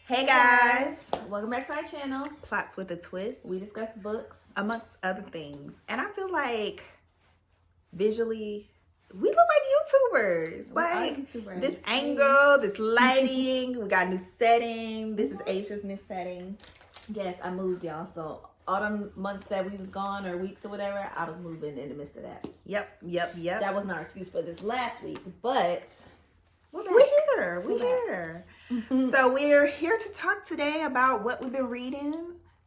Hey guys, welcome back to our channel. Plots with a Twist. We discuss books amongst other things, and I feel like visually we look like YouTubers. Like this angle, this lighting, we got a new setting. This is Asia's new setting. Yes, I moved, y'all. So all the months that we was gone or weeks or whatever, I was moving in the midst of that. Yep. That wasn't our excuse for this last week, but we're here. So we're here to talk today about what we've been reading.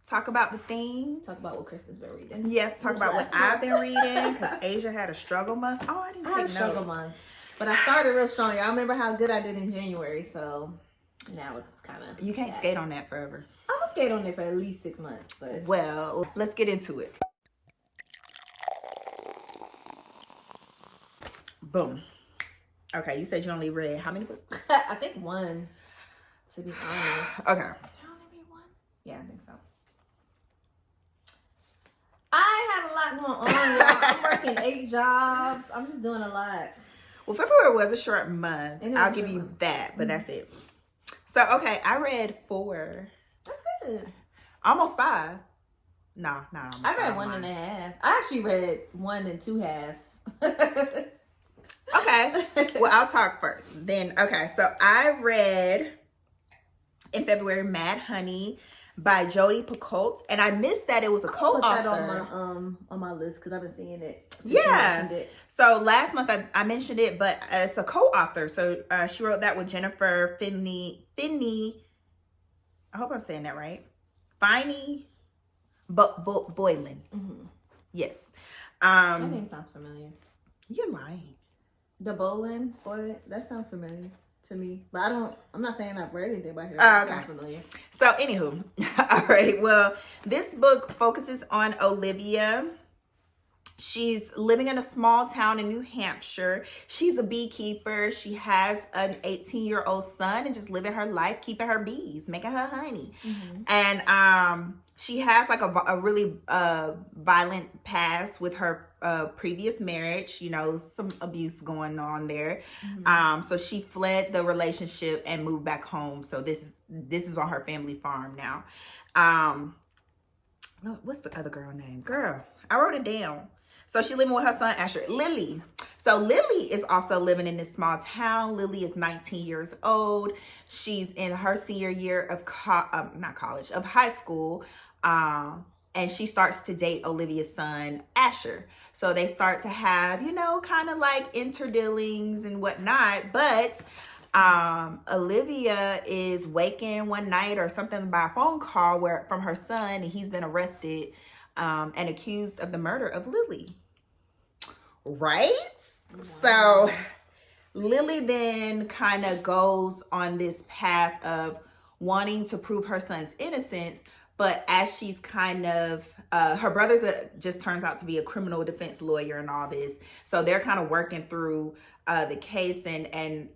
Talk about the themes. Talk about what Kristen's been reading. Yes, talk about what I've been reading because Asia had a struggle month. Oh, I didn't take notes. Struggle month, but I started real strong. Y'all remember how good I did in January, so now it's kind of you can't skate on that forever. I'm gonna skate on it for at least 6 months. But well, let's get into it. Boom. Okay, you said you only read how many books? I think one, to be honest. Okay. Did I only read one? Yeah, I think so. I had a lot going on, y'all. I'm working 8 jobs. I'm just doing a lot. Well, February was a short month. I'll give you month. that, but that's it. So, okay, I read 4. That's good. Almost 5. No, I read 1.5. I actually read 1 2/2. Okay. Well, I'll talk first. Then, okay, so I read in February Mad Honey by Jodi Picoult, and I missed that it was a co-author. Put that on my list because I've been seeing it. Yeah. So last month I mentioned it, but it's a co-author. So she wrote that with Jennifer Finney. I hope I'm saying that right. Finney, Boylan. Mm-hmm. Yes. That name sounds familiar. You're lying. The Bolen, boy, that sounds familiar to me. But I'm not saying I've read anything about her. Okay. Sounds familiar. So, anywho. All right. Well, this book focuses on Olivia. She's living in a small town in New Hampshire. She's a beekeeper. She has an 18-year-old son and just living her life, keeping her bees, making her honey. Mm-hmm. And she has like a really violent past with her previous marriage, some abuse going on there. Mm-hmm. So she fled the relationship and moved back home. So this is on her family farm now. What's the other girl name? Girl, I wrote it down. So she's living with her son, Asher. Lily. So Lily is also living in this small town. Lily is 19 years old. She's in her senior year of high school. And she starts to date Olivia's son, Asher. So they start to have, kind of like interdealings and whatnot. But Olivia is waking one night or something by a phone call from her son, and he's been arrested and accused of the murder of Lily. Right? Wow. So Lily then kind of goes on this path of wanting to prove her son's innocence, but as she's kind of, her brother's just turns out to be a criminal defense lawyer and all this. So they're kind of working through the case and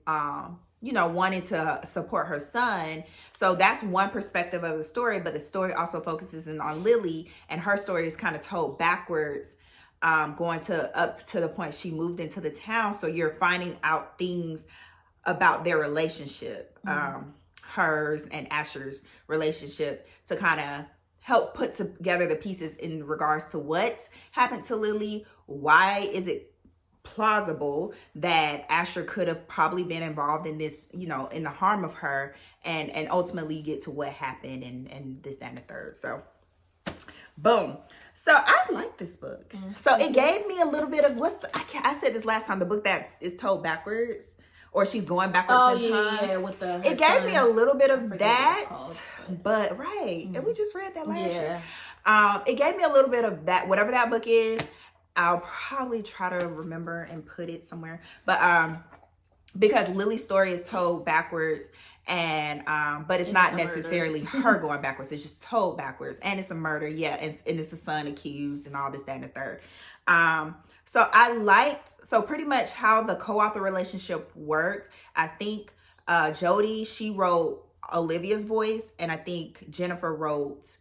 wanting to support her son. So that's one perspective of the story, but the story also focuses on Lily, and her story is kind of told backwards, going up to the point she moved into the town. So you're finding out things about their relationship. Mm-hmm. Hers and Asher's relationship, to kind of help put together the pieces in regards to what happened to Lily. Why is it plausible that Asher could have probably been involved in this, in the harm of her, and ultimately get to what happened and this, that, and the third. So, boom. So I like this book. Mm-hmm. So it gave me a little bit of I said this last time, the book that is told backwards. Or she's going backwards in time. Yeah, with it gave me a little bit of that, but right, and we just read that last year. It gave me a little bit of that. Whatever that book is, I'll probably try to remember and put it somewhere. But because Lily's story is told backwards, and but it's not necessarily her going backwards. It's just told backwards, and it's a murder. Yeah, and it's a son accused, and all this, that, and the third. So I liked, pretty much how the co-author relationship worked. I think Jodi, she wrote Olivia's voice, and I think Jennifer wrote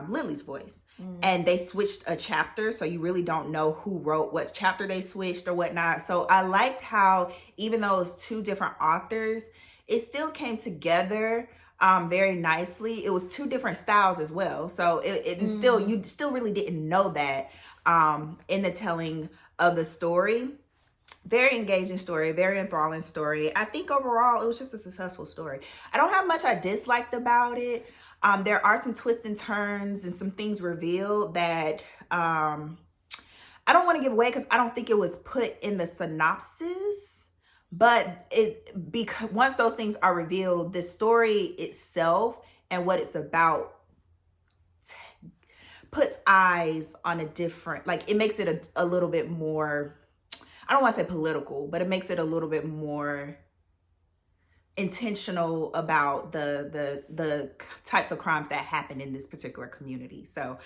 Lily's voice. And they switched a chapter, so you really don't know who wrote what chapter they switched or whatnot. So I liked how, even though it's 2 different authors, it still came together very nicely. It was 2 different styles as well. So it still, you still really didn't know that in the telling of the story. Very engaging story, very enthralling story. I think overall it was just a successful story. I don't have much I disliked about it. There are some twists and turns and some things revealed that I don't want to give away because I don't think it was put in the synopsis. But because once those things are revealed, the story itself and what it's about puts eyes on a different, like it makes it a little bit more, I don't want to say political, but it makes it a little bit more intentional about the types of crimes that happen in this particular community. So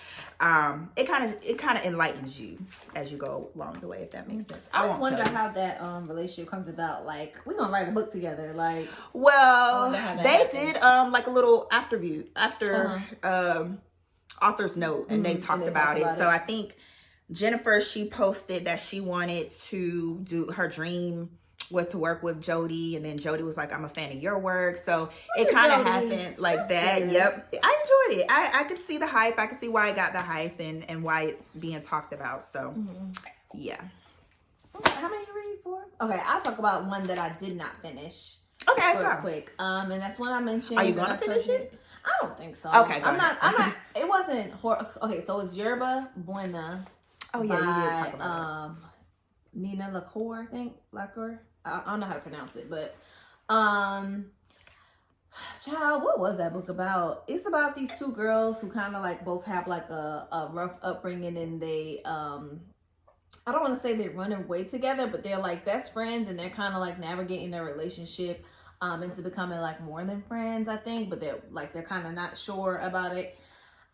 it kind of enlightens you as you go along the way, if that makes sense. I wonder how that relationship comes about. Like, we're gonna write a book together. Like, well, they did like a little after author's note, and they talked about it. So I think Jennifer, she posted that she wanted to do, her dream was to work with Jodi, and then Jodi was like, I'm a fan of your work. So it kind of happened like that. Yep. I enjoyed it. I could see the hype. I could see why it got the hype and why it's being talked about. So yeah. How many you read for? Okay, I'll talk about one that I did not finish. Okay, real quick. And that's one I mentioned. Are you gonna finish it? I don't think so. Okay, I'm not. It wasn't horror. Okay, so it's Yerba Buena. Oh yeah, you did talk about Nina Lacour, I think. Lacour. I don't know how to pronounce it, but child, what was that book about? It's about these 2 girls who kind of like both have like a rough upbringing, and they I don't want to say they run away together, but they're like best friends, and they're kind of like navigating their relationship into becoming like more than friends, I think, but they're kind of not sure about it.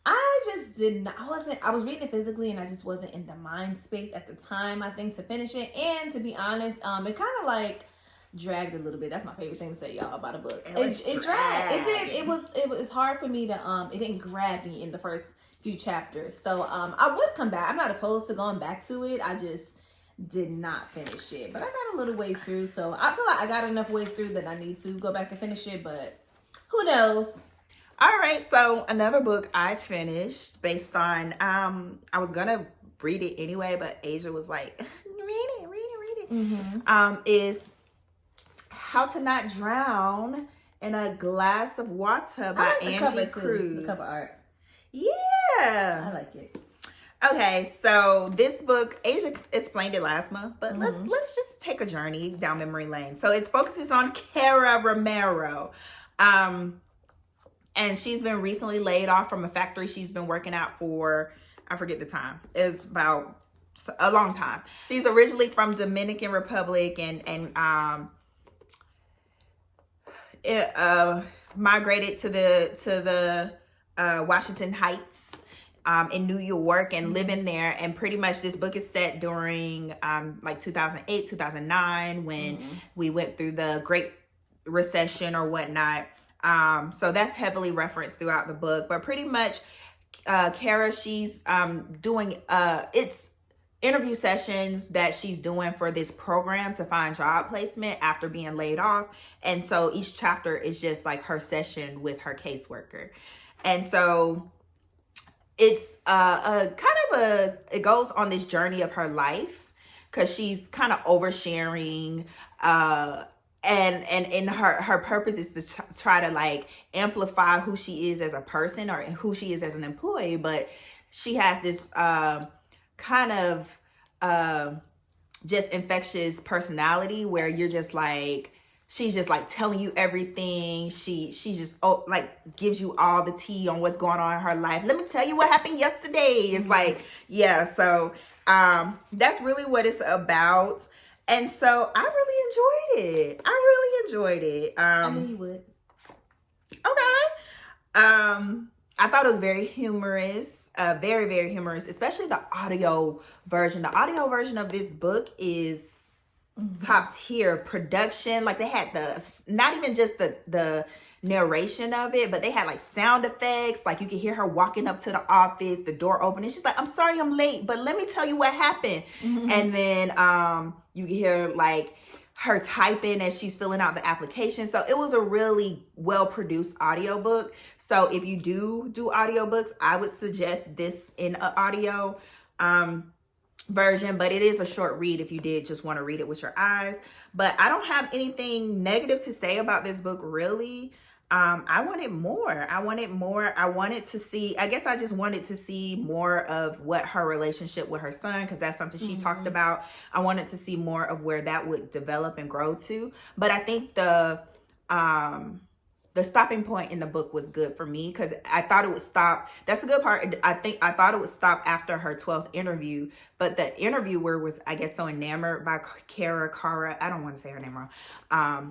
I just did not, I was reading it physically, and I just wasn't in the mind space at the time, I think, to finish it. And to be honest, it kind of like dragged a little bit. That's my favorite thing to say, y'all, about a book. It dragged. It did. It was hard for me to, it didn't grab me in the first few chapters. So, I would come back. I'm not opposed to going back to it. I just did not finish it. But I got a little ways through, so I feel like I got enough ways through that I need to go back and finish it, but who knows? All right, so another book I finished based on, I was gonna read it anyway, but Asia was like, read it. Is How to Not Drown in a Glass of Water by Angie Cruz. The cover art. Yeah. I like it. Okay, so this book, Asia explained it last month, but let's just take a journey down memory lane. So it focuses on Cara Romero. And she's been recently laid off from a factory she's been working at for, I forget the time. It's about a long time. She's originally from Dominican Republic and migrated to the Washington Heights in New York and living there. And pretty much this book is set during like 2008, 2009 when we went through the Great Recession or whatnot. So that's heavily referenced throughout the book, but pretty much, Cara, she's, doing, it's interview sessions that she's doing for this program to find job placement after being laid off. And so each chapter is just like her session with her caseworker. And so it's, it goes on this journey of her life, cause she's kind of oversharing, and her purpose is to try to like amplify who she is as a person or who she is as an employee. But she has this kind of just infectious personality where you're just like, she's just like telling you everything. She just like gives you all the tea on what's going on in her life. Let me tell you what happened yesterday. It's like, yeah. So that's really what it's about. And so I really enjoyed it. I knew you would. Okay. I thought it was very humorous, very, very humorous, especially the audio version. The audio version of this book is top tier production. Like they had not even just the narration of it, but they had like sound effects. Like you could hear her walking up to the office, the door opening. She's like, I'm sorry I'm late, but let me tell you what happened. And then you can hear like her typing as she's filling out the application. So it was a really well-produced audiobook. So if you do audiobooks, I would suggest this in an audio version, but it is a short read if you did just want to read it with your eyes. But I don't have anything negative to say about this book, really. I wanted more. I wanted to see, I guess I just wanted to see more of what her relationship with her son, because that's something she talked about. I wanted to see more of where that would develop and grow to. But I think the stopping point in the book was good for me, because I thought it would stop. That's the good part. I thought it would stop after her 12th interview, but the interviewer was, I guess, so enamored by Cara. I don't want to say her name wrong,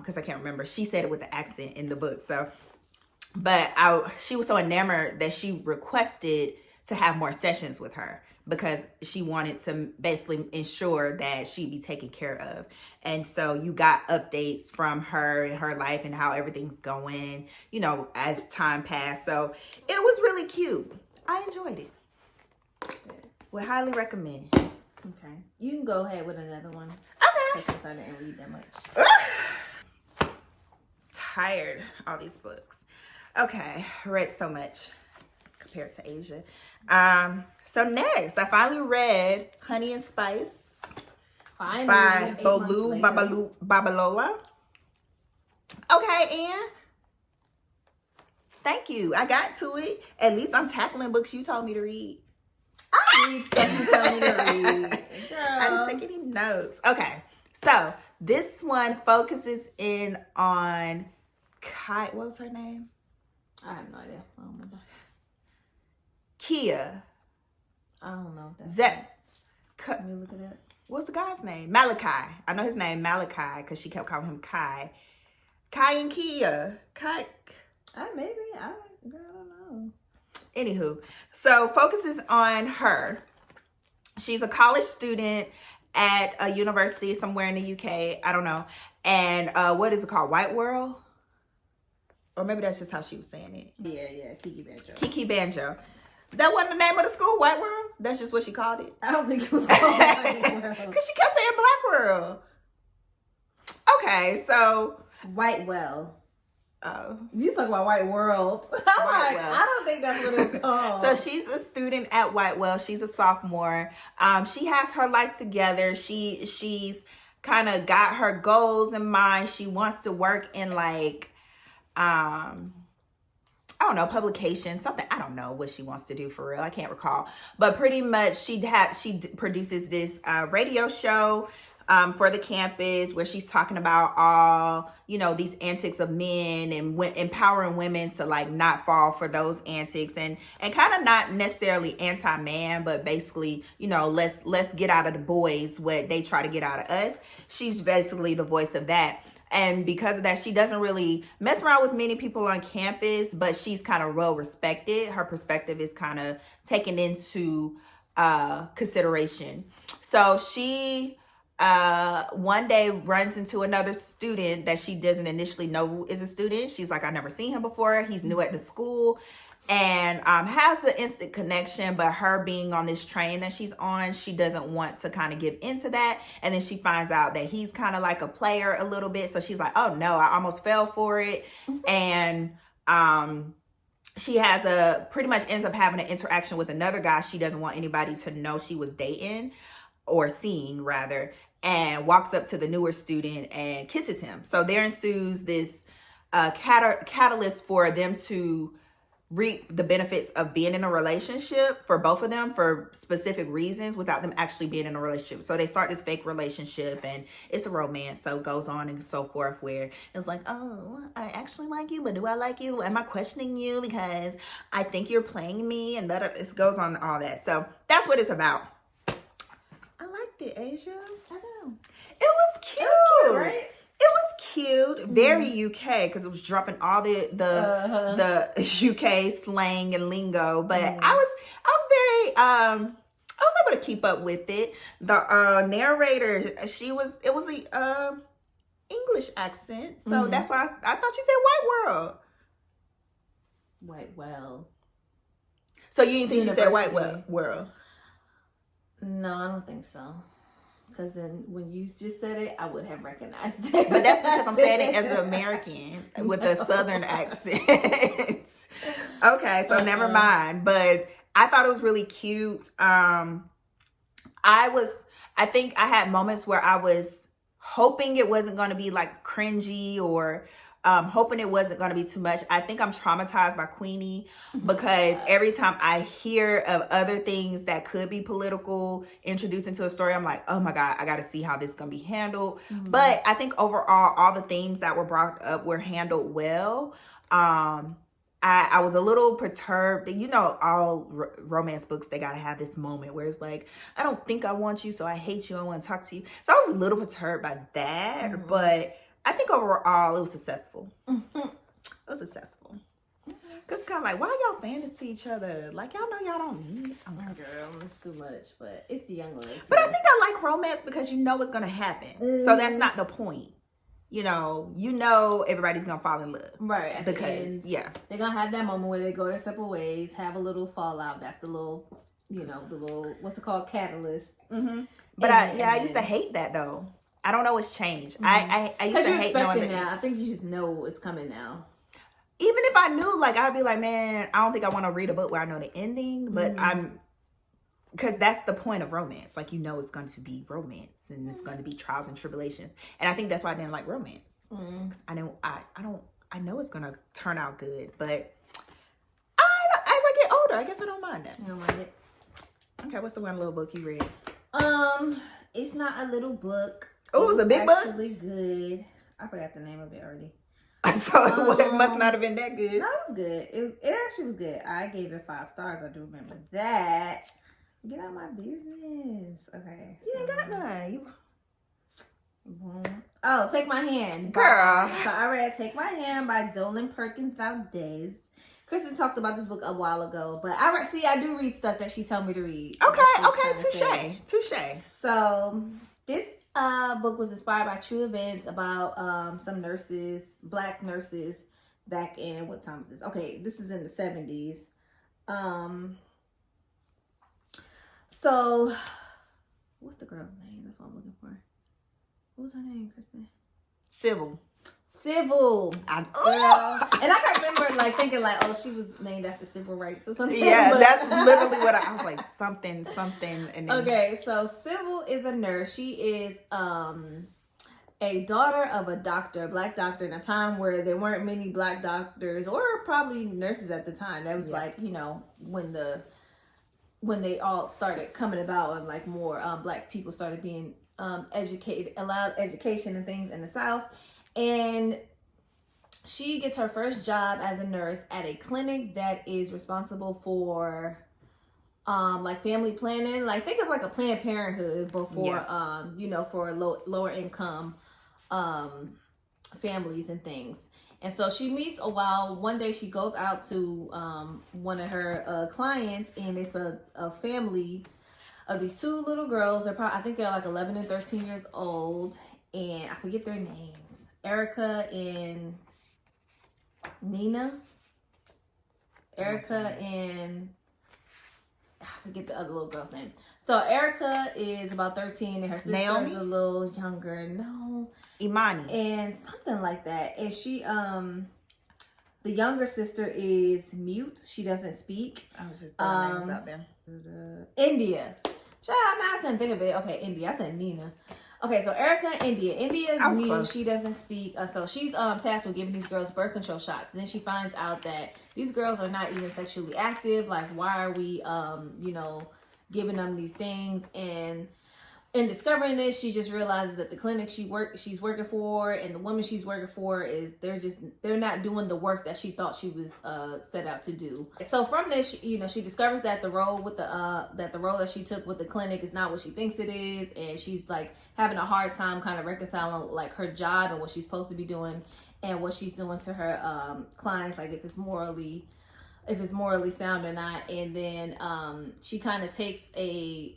because I can't remember. She said it with the accent in the book. So, but she was so enamored that she requested to have more sessions with her, because she wanted to basically ensure that she'd be taken care of. And so you got updates from her and her life and how everything's going, you know, as time passed. So it was really cute. I enjoyed it. Would highly recommend. Okay. You can go ahead with another one. Okay. Since I didn't read that much. Tired all these books. Okay. Read so much compared to Asia. So next, I finally read Honey and Spice by Bolu Babalola. Okay, Anne. Thank you. I got to it. At least I'm tackling books you told me to read. I read stuff you told me to read. Girl. I didn't take any notes. Okay, so this one focuses in on Kai. What was her name? I have no idea. I don't remember. Kia. I don't know. Let me look at that. What's the guy's name? Malachi. I know his name, Malachi, because she kept calling him Kai. Kai and Kia. Kai. Maybe. I don't know. Anywho, so focuses on her. She's a college student at a university somewhere in the UK. I don't know. And what is it called? White World? Or maybe that's just how she was saying it. Yeah. Kiki Banjo. Kiki Banjo. That wasn't the name of the school, White World? That's just what she called it? I don't think it was called White World. Because she kept saying Black World. Okay, so. Whitewell. Oh. You talk about White World. I don't think that's what it's called. So she's a student at Whitewell. She's a sophomore. She has her life together. She's kind of got her goals in mind. She wants to work in like, I don't know, publication, something. I don't know what she wants to do for real. I can't recall. But pretty much she produces this radio show for the campus where she's talking about all, you know, these antics of men and empowering women to like not fall for those antics and kind of not necessarily anti-man, but basically, you know, let's get out of the boys what they try to get out of us. She's basically the voice of that. And because of that, she doesn't really mess around with many people on campus, but she's kind of well respected. Her perspective is kind of taken into consideration. So she one day runs into another student that she doesn't initially know is a student. She's like, I've never seen him before. He's new at the school. And has an instant connection, but her being on this train that she's on, she doesn't want to kind of give into that. And then she finds out that he's kind of like a player a little bit. So she's like, oh no, I almost fell for it. And she pretty much ends up having an interaction with another guy she doesn't want anybody to know she was dating or seeing rather, and walks up to the newer student and kisses him. So there ensues this catalyst for them to reap the benefits of being in a relationship for both of them for specific reasons without them actually being in a relationship. So they start this fake relationship and it's a romance. So it goes on and so forth where it's like, oh, I actually like you, but do I like you? Am I questioning you because I think you're playing me? And it goes on all that. So that's what it's about. I liked it, Asia. I know. It was cute. It was cute, right? It was cute, very UK, because it was dropping all the UK slang and lingo. But I was able to keep up with it. The narrator, it was a English accent, so that's why I thought she said White World. Whitewell. So you didn't think she said White World? No, I don't think so. Because then when you just said it, I would have recognized it. But that's because I'm saying it as an American with a Southern accent. Okay, so never mind. But I thought it was really cute. I think I had moments where I was hoping it wasn't going to be like cringy or hoping it wasn't going to be too much. I think I'm traumatized by Queenie because every time I hear of other things that could be political introduced into a story, I'm like, oh my God, I got to see how this is going to be handled. Mm-hmm. But I think overall, all the themes that were brought up were handled well. I was a little perturbed. You know, all romance books, they got to have this moment where it's like, I don't think I want you, so I hate you. I want to talk to you. So I was a little perturbed by that, mm-hmm. but I think overall it was successful. Mm-hmm. It was successful. Because it's kind of like, why y'all saying this to each other? Like, y'all know y'all don't mean it. Oh, girl, it's too much, but it's the young ones. But I think I like romance because you know it's going to happen. Mm-hmm. So that's not the point. You know everybody's going to fall in love. Right. Because, yeah. They're going to have that moment where they go their separate ways, have a little fallout. That's the little, what's it called? Catalyst. Mm-hmm. But I used to hate that, though. I don't know what's changed. Mm-hmm. I used to hate knowing that. I think you just know it's coming now. Even if I knew, like, I'd be like, man, I don't think I want to read a book where I know the ending. But because that's the point of romance. Like, it's going to be romance. And it's going to be trials and tribulations. And I think that's why I didn't like romance. Because I know it's going to turn out good. But as I get older, I guess I don't mind that. You don't mind it? Okay, what's the one little book you read? It's not a little book. Oh, it was a big book? Actually good. I forgot the name of it already. So it must not have been that good. No, it was good. It actually was good. I gave it 5 stars. I do remember that. Get out of my business. Okay. You ain't got none. Oh, Take My Hand. Girl. So I read Take My Hand by Dolen Perkins-Valdez. Kristen talked about this book a while ago, but I do read stuff that she told me to read. Okay, touche. So this book was inspired by true events about some nurses, black nurses, back in, what time is this? Okay, this is in the 70s. So what's the girl's name? That's what I'm looking for. What was her name, Kristen? Sybil. And I can remember thinking oh, she was named after civil rights or something. Yeah, that's literally what I was like, something. And then... Okay, so Sybil is a nurse. She is a daughter of a black doctor in a time where there weren't many black doctors or probably nurses at the time. That was when they all started coming about and more black people started being educated, allowed education and things in the South. And she gets her first job as a nurse at a clinic that is responsible for family planning. Think of a Planned Parenthood, but for for lower income families and things. And so she meets one day she goes out to one of her clients, and it's a family of these 2 little girls. I think they're 11 and 13 years old, and I forget their names. Erica and Nina. Erica and I forget the other little girl's name. So Erica is about 13 and her sister is a little younger. No. Imani. And something like that. And she the younger sister is mute. She doesn't speak. I was just throwing names out there. India. I couldn't think of it. Okay, India. I said Nina. Okay, so Erica and India. India is mute. Close. She doesn't speak. So she's tasked with giving these girls birth control shots. And then she finds out that these girls are not even sexually active. Why are we, giving them these things? And in discovering this, she just realizes that the clinic she's working for and the woman she's working for they're not doing the work that she thought she was set out to do. So from this, she discovers that the role that she took with the clinic is not what she thinks it is, and she's having a hard time kind of reconciling her job and what she's supposed to be doing and what she's doing to her clients, if it's morally sound or not. And then she kind of takes a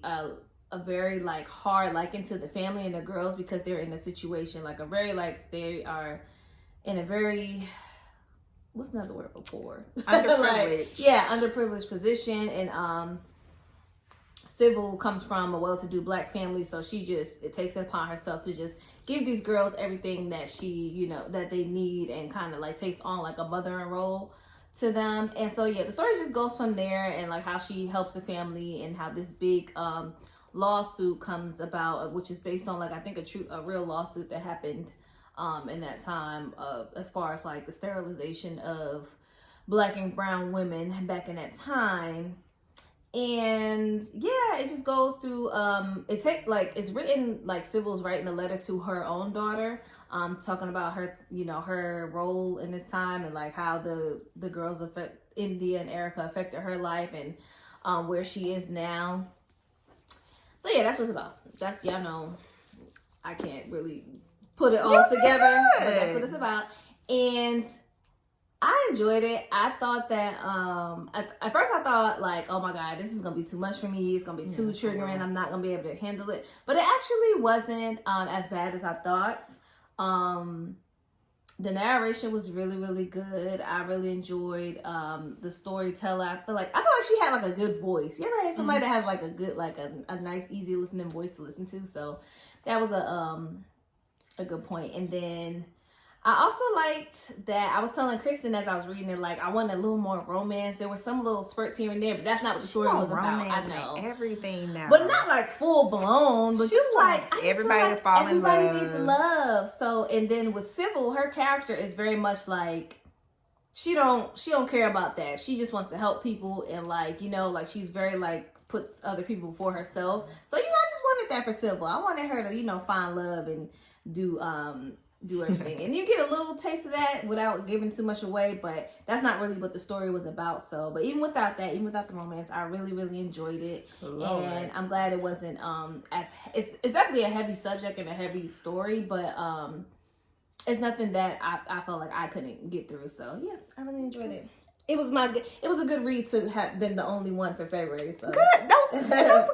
very hard into the family and the girls because they're in a situation they are in a very, what's another word for poor? Underprivileged. Underprivileged position. And Sybil comes from a well-to-do Black family, so it takes it upon herself to just give these girls everything that that they need, and kind of like takes on like a mothering role to them. And so the story just goes from there, and like how she helps the family, and how this big lawsuit comes about, which is based on like I think a real lawsuit that happened in that time, as far as like the sterilization of Black and brown women back in that time. And it just goes through it's written like Sybil's writing a letter to her own daughter, talking about her her role in this time, and like how the girls affect India and Erica affected her life, and where she is now. So that's what it's about. That's I can't really put it all together, but that's what it's about. And I enjoyed it. I thought that at first I thought like, oh my god, this is gonna be too much for me. It's gonna be too triggering. I'm not gonna be able to handle it. But it actually wasn't as bad as I thought. The narration was really, really good. I really enjoyed the storyteller. I feel like she had like a good voice. You ever had somebody that has like a good, like a nice, easy listening voice to listen to? So that was a good point. And then I also liked that I was telling Kristen as I was reading it, like I wanted a little more romance. There were some little spurts here and there, but that's not what the story was about. I know everything now, but not like full blown. But just like everybody to fall in love. Everybody needs love. So, and then with Sybil, her character is very much like she don't care about that. She just wants to help people, and like she's very like puts other people before herself. So I just wanted that for Sybil. I wanted her to find love and do everything. And you get a little taste of that without giving too much away, but that's not really what the story was about. So, but even without that, even without the romance, I really, really enjoyed it. And I'm glad it wasn't it's definitely a heavy subject and a heavy story, but it's nothing that I felt like I couldn't get through. So I really enjoyed it. It was a good read to have been the only one for February. So good. That was a good February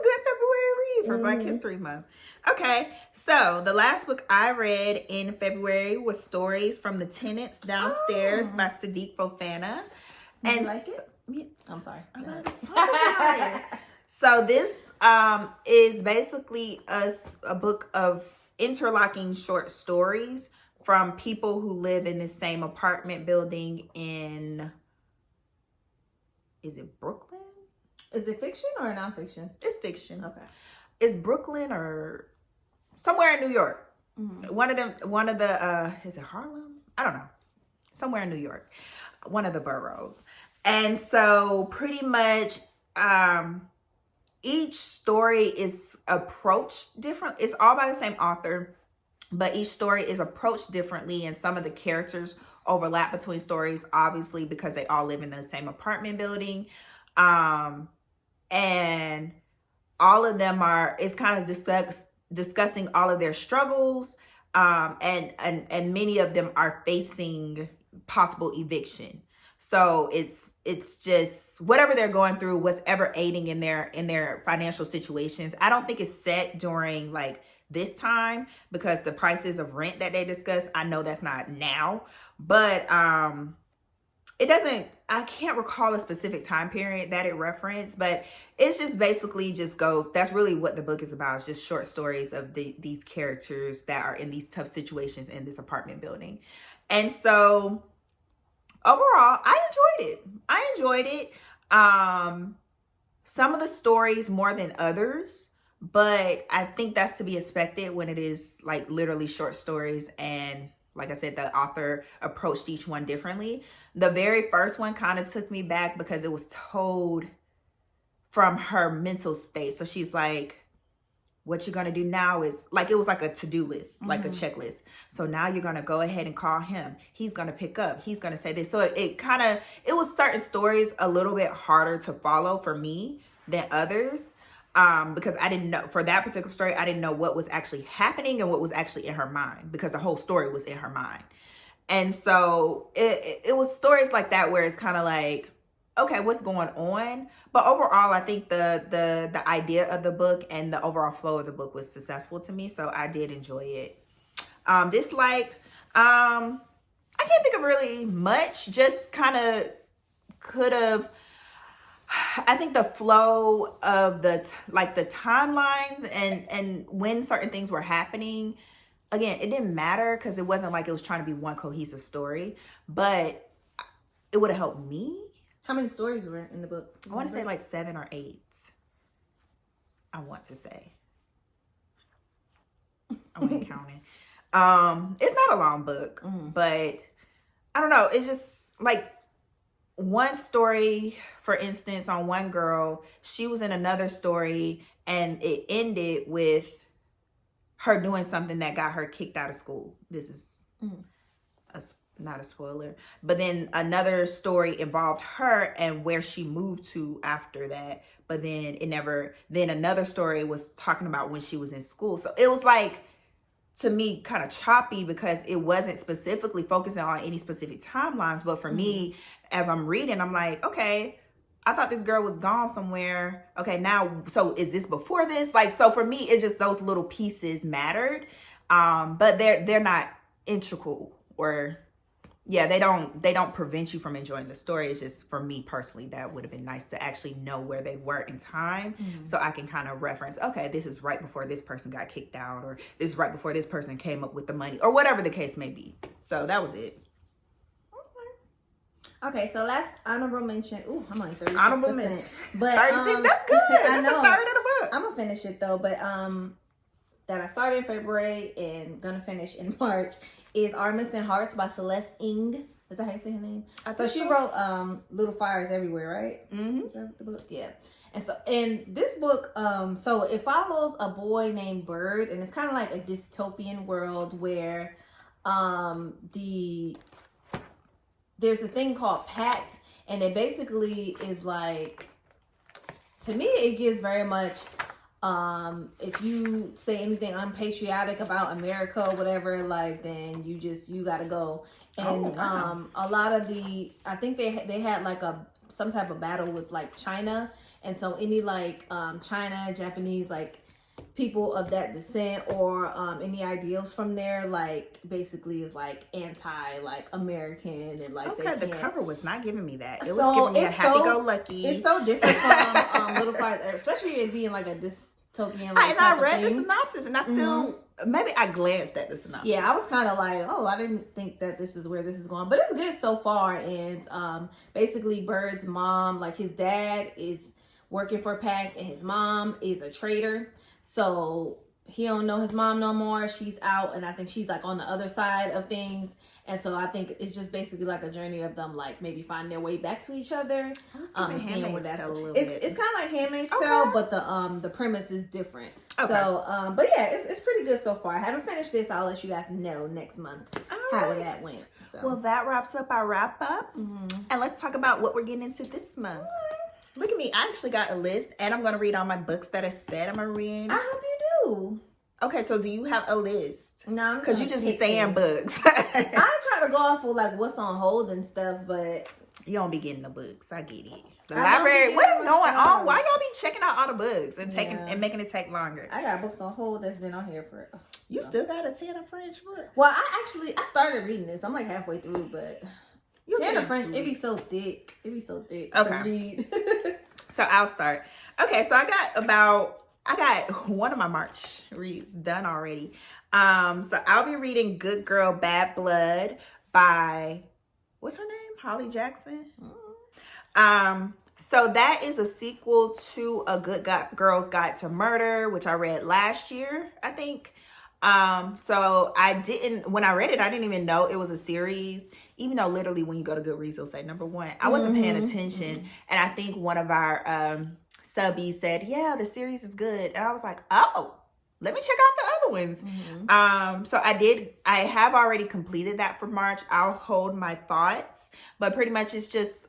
read for Black History Month. Okay, so the last book I read in February was Stories from the Tenants Downstairs by Sidik Fofana. And you like it? I'm sorry. So this is basically a book of interlocking short stories from people who live in the same apartment building in, is it Brooklyn? Is it fiction or nonfiction? It's fiction. Okay. It's Brooklyn or somewhere in New York. Mm-hmm. One of the is it Harlem? I don't know. Somewhere in New York. One of the boroughs. And so pretty much each story is approached different. It's all by the same author, but each story is approached differently, and some of the characters overlap between stories, obviously, because they all live in the same apartment building. And all of them it's kind of discussing all of their struggles, and many of them are facing possible eviction. So it's just whatever they're going through, what's ever aiding in their financial situations. I don't think it's set during like this time, because the prices of rent that they discuss, I know that's not now, but it doesn't, I can't recall a specific time period that it referenced, but it's just basically just goes, that's really what the book is about. It's just short stories of these characters that are in these tough situations in this apartment building. And so overall, I enjoyed it. Some of the stories more than others, but I think that's to be expected when it is like literally short stories, and like I said, the author approached each one differently. The very first one kind of took me back because it was told from her mental state. So she's like, what you're going to do now is like, it was like a to-do list, like a checklist. So now you're going to go ahead and call him. He's going to pick up. He's going to say this. So it was certain stories a little bit harder to follow for me than others. Because I didn't know, for that particular story, I didn't know what was actually happening and what was actually in her mind, because the whole story was in her mind. And so it was stories like that where it's kind of like, okay, what's going on? But overall, I think the idea of the book and the overall flow of the book was successful to me. So I did enjoy it. Disliked, I can't think of really much, just kind of could have, I think the flow of the timelines and when certain things were happening, again, it didn't matter because it wasn't like it was trying to be one cohesive story, but it would have helped me. How many stories were in the book? I want to say like 7 or 8. I want to say. I wasn't counting. It's not a long book, but I don't know. It's just like one story, for instance, on one girl, she was in another story and it ended with her doing something that got her kicked out of school. This is not a spoiler, but then another story involved her and where she moved to after that. But then then another story was talking about when she was in school. So it was like, to me, kind of choppy because it wasn't specifically focusing on any specific timelines. But for me, as I'm reading, I'm like, okay, I thought this girl was gone somewhere. Okay, now, so is this before this? Like, so for me, it's just those little pieces mattered. But they're not integral, or they don't prevent you from enjoying the story. It's just, for me personally, that would have been nice to actually know where they were in time, so I can kind of reference, okay, this is right before this person got kicked out, or this is right before this person came up with the money, or whatever the case may be. So that was it. Okay, so last honorable mention. Ooh, I'm only 36%. Honorable mention. But 36, that's good. I That's know. a third of the book. I'm gonna finish it though, but that I started in February and gonna finish in March is Our Missing Hearts by Celeste Ng. Is that how you say her name? So she wrote Little Fires Everywhere, right? Is that the book? Yeah. And so in this book, so it follows a boy named Bird, and it's kind of like a dystopian world where there's a thing called pact, and it basically is like, to me, it gives very much, if you say anything unpatriotic about America or whatever, like, then you gotta go. And a lot of I think they had like some type of battle with like China, and so any like China, Japanese, like people of that descent, or any ideals from there, like, basically is like anti like American, and like, okay, the cover was not giving me that. It was so giving me a happy-go-lucky. It's so different from Little Fires, especially it being like a dystopian. Like, and I read the synopsis, and I still maybe I glanced at the synopsis. Yeah, I was kind of like, oh, I didn't think that this is where this is going, but it's good so far. And basically, Bird's mom, like his dad, is working for Pact, and his mom is a traitor. So he don't know his mom no more. She's out, and I think she's like on the other side of things. And so I think it's just basically like a journey of them, like, maybe finding their way back to each other. Seeing where that's it's kind of like Handmaid's Tale, but the premise is different. Okay. So but yeah, it's pretty good so far. I haven't finished this. I'll let you guys know next month how that went. So. Well, that wraps up our wrap up, and let's talk about what we're getting into this month. Look at me. I actually got a list, and I'm going to read all my books that I said I'm going to read. I hope you do. Okay, so do you have a list? No, because you just be saying books. I try to go off with like what's on hold and stuff, but you don't be getting the books. I get it. The library, what is going on? Why y'all be checking out all the books and and making it take longer? I got books on hold that's been on here for. You still got a Tana French book? Well, I started reading this. I'm like halfway through, but Tana French, it be so thick. It be so thick. Okay. To read. So I'll start. Okay, so I got one of my March reads done already. So I'll be reading Good Girl, Bad Blood by, what's her name? Holly Jackson. So that is a sequel to A Good Girl's Guide to Murder, which I read last year, I think. So when I read it, I didn't even know it was a series, even though literally when you go to Goodreads, it'll say number 1. I wasn't paying attention. And I think one of our subbies said, yeah, the series is good. And I was like, oh, let me check out the other ones. So I have already completed that for March. I'll hold my thoughts, but pretty much it's just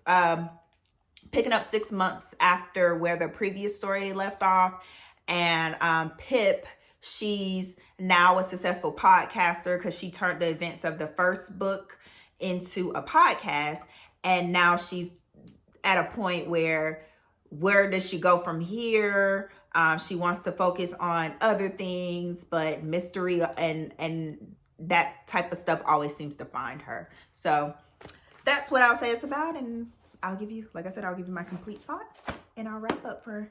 picking up 6 months after where the previous story left off. And Pip, she's now a successful podcaster because she turned the events of the first book into a podcast. And now she's at a point where does she go from here? She wants to focus on other things, but mystery and that type of stuff always seems to find her. So that's what I'll say it's about. And I'll give you, like I said, I'll give you my complete thoughts in our wrap up for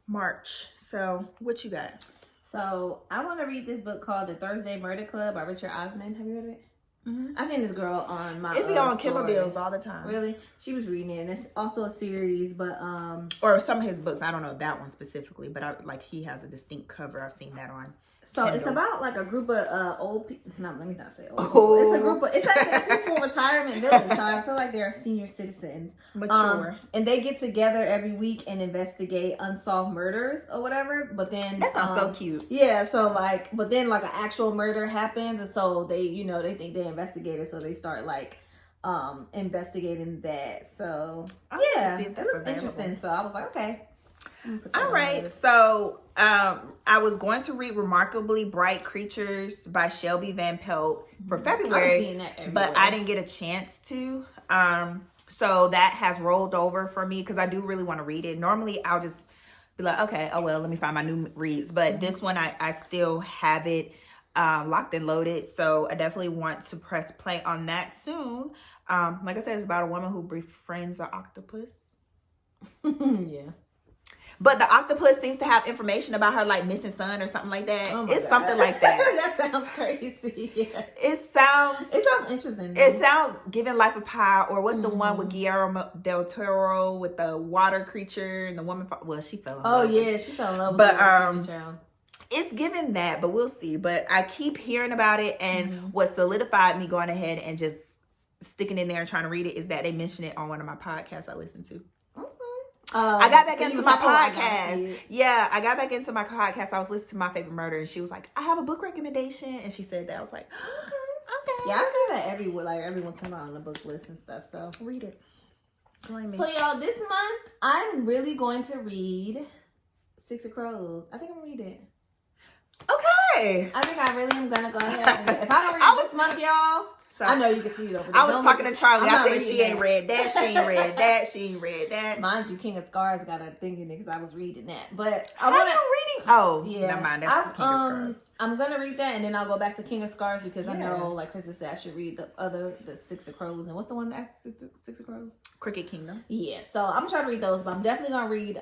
March. So what you got? So I want to read this book called The Thursday Murder Club by Richard Osman. Have you heard of it? Mm-hmm. I seen this girl on my It be on story. Kindle Bills all the time. Really? She was reading it, and it's also a series, but or some of his books. I don't know that one specifically, but he has a distinct cover. I've seen that on. So Kindle. It's about like a group of old people. No, let me not say old people. It's a group of. It's actually a peaceful retirement village. So I feel like they're senior citizens, mature, and they get together every week and investigate unsolved murders or whatever. But then that sounds so cute. Yeah. So but then an actual murder happens, and so they they think they investigated, so they start investigating that. So it looks interesting. So I was like, okay. All right, so I was going to read Remarkably Bright Creatures by Shelby Van Pelt for February, but I didn't get a chance to. So that has rolled over for me because I do really want to read it. Normally, I'll just be like, okay, oh well, let me find my new reads. But this one, I still have it locked and loaded, so I definitely want to press play on that soon. Like I said, it's about a woman who befriends an octopus. Yeah. But the octopus seems to have information about her missing son or something like that. Oh it's something like that. That sounds crazy. Yeah. It sounds interesting. It sounds Giving Life a Pie, or what's the one with Guillermo del Toro with the water creature and the woman? Well, she fell in love. Oh yeah, she fell in love with the creature. It's given that, but we'll see. But I keep hearing about it, and what solidified me going ahead and just sticking in there and trying to read it is that they mention it on one of my podcasts I listen to. I got back into my podcast. I got back into my podcast. I was listening to My Favorite Murder, and she was like, I have a book recommendation. And she said that. I was like, okay. Yeah, I say that everyone talking about on the book list and stuff. So read it. Join me. So y'all, this month, I'm really going to read Six of Crows. I think I'm going to read it. Okay. I think I really am going to go ahead and read it. If I don't read it this month, y'all, I know you can see it over there. I was talking to Charlie. I said she ain't read that. She ain't read that. She ain't read that. Mind you, King of Scars got a thing in it because I was reading that. But I want to reading. Oh, yeah. Never mind. That's King of Scars. I'm gonna read that and then I'll go back to King of Scars because I know, like Krista said, I should read the Six of Crows. And what's the one that's Six of Crows? Cricket Kingdom. Yeah. So I'm trying to read those, but I'm definitely gonna read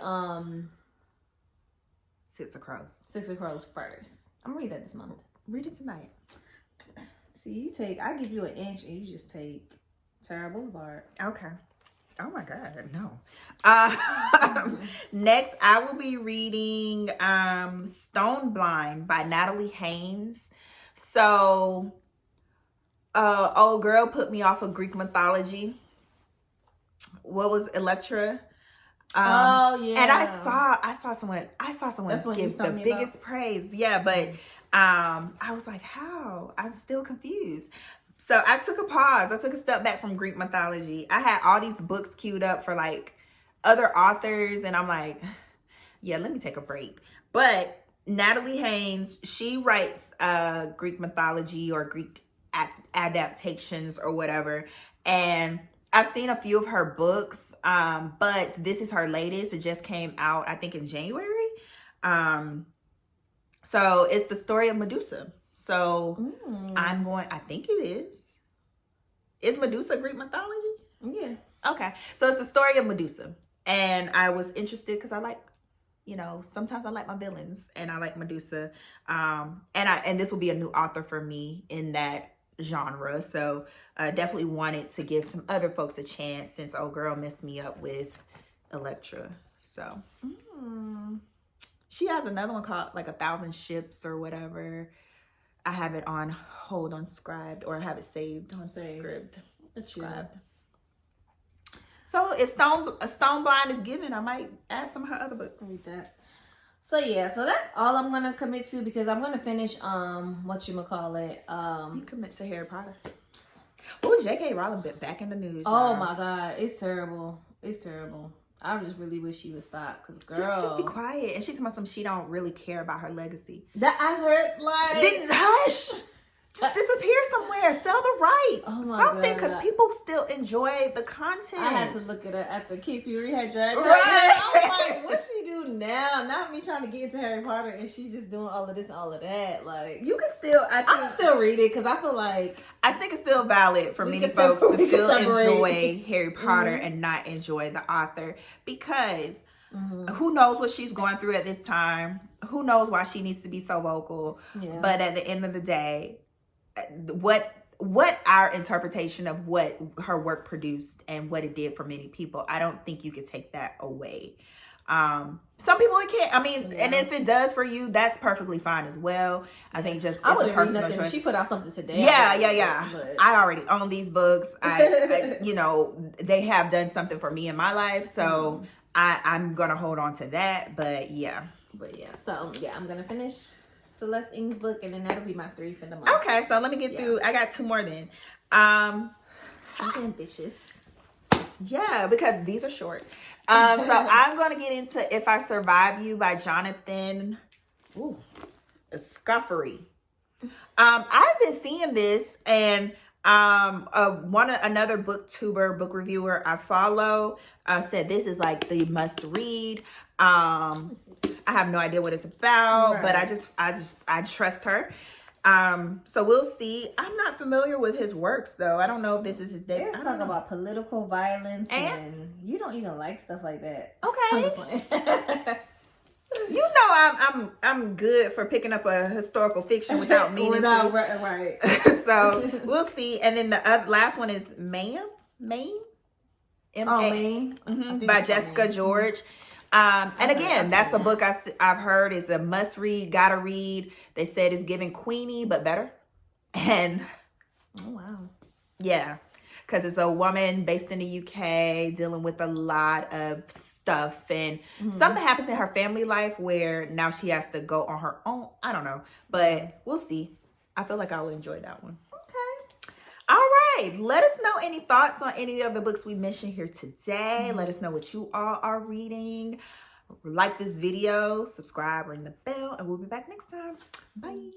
Six of Crows. Six of Crows first. I'm gonna read that this month. Read it tonight. See, I give you an inch and you just take Tara Boulevard. Okay. Oh my God, no. Next, I will be reading Stone Blind by Natalie Haynes. So, old girl put me off of Greek mythology. What was Electra? Oh yeah. And I saw someone give the biggest praise. Yeah, but I was like, how? I'm still confused. So I took a pause. I took a step back from Greek mythology. I had all these books queued up for other authors, and I'm like, yeah, let me take a break. But Natalie Haynes, she writes Greek mythology or Greek adaptations or whatever, and I've seen a few of her books, but this is her latest. It just came out, I think, in January. So it's the story of Medusa. So I think it is. Is Medusa Greek mythology? Yeah. Okay. So it's the story of Medusa. And I was interested because I like, sometimes I like my villains and I like Medusa. And this will be a new author for me in that genre. So I definitely wanted to give some other folks a chance since old girl messed me up with Electra. So she has another one called 1,000 Ships or whatever. I have it on hold on Scribd, or I have it saved on Scribd. Scribd. So if Stone Blind is given, I might add some of her other books. Read that. So yeah, so that's all I'm gonna commit to because I'm gonna finish you commit to Harry Potter. Oh, J.K. Rowling been back in the news. Oh my God, it's terrible. It's terrible. I just really wish she would stop, cause girl, just be quiet. And she's talking about she don't really care about her legacy. That I heard then hush. Just disappear somewhere. Sell the rights. Oh my something, God. because people still enjoy the content. I had to look at her after Kid Fury had dragged her. Right. I was like, what she do now? Not me trying to get into Harry Potter and she just doing all of this and all of that. You can still, I can still read it because I feel like I think it's still valid for many folks to still enjoy Harry Potter and not enjoy the author, because Who knows what she's going through at this time? Who knows why she needs to be so vocal? Yeah. But at the end of the day, what our interpretation of what her work produced and what it did for many people, I don't think you could take that away. Some people it can't. I mean, and if it does for you, that's perfectly fine as well. I think just I it's a wouldn't read personal nothing. choice. She put out something today. Yeah. But... I already own these books. I you know, they have done something for me in my life, so I'm gonna hold on to that. But yeah. So I'm gonna finish Celeste Ng's book, and then that'll be my 3 for the month. Okay, so let me get through. I got 2 more then. She's ambitious. Yeah, because these are short. So I'm going to get into If I Survive You by Johnathan. Ooh, Escoffery. I've been seeing this, and another booktuber, book reviewer I follow said this is like the must read. I have no idea what it's about, but I trust her. So we'll see. I'm not familiar with his works though. I don't know if this is his debut. It's talking about political violence, and you don't even like stuff like that. Okay. I'm just playing. You know I'm good for picking up a historical fiction without meaning to. Right. So we'll see. And then the last one is Maame. Maame. By Jessica George. And again, that's a book I've heard is a must read, gotta read. They said it's giving Queenie, but better. And oh wow, yeah, because it's a woman based in the UK dealing with a lot of stuff, and something happens in her family life where now she has to go on her own. I don't know, but we'll see. I feel like I'll enjoy that one. All right. Let us know any thoughts on any of the books we mentioned here today. Let us know what you all are reading. Like this video, subscribe, ring the bell, and we'll be back next time. Bye.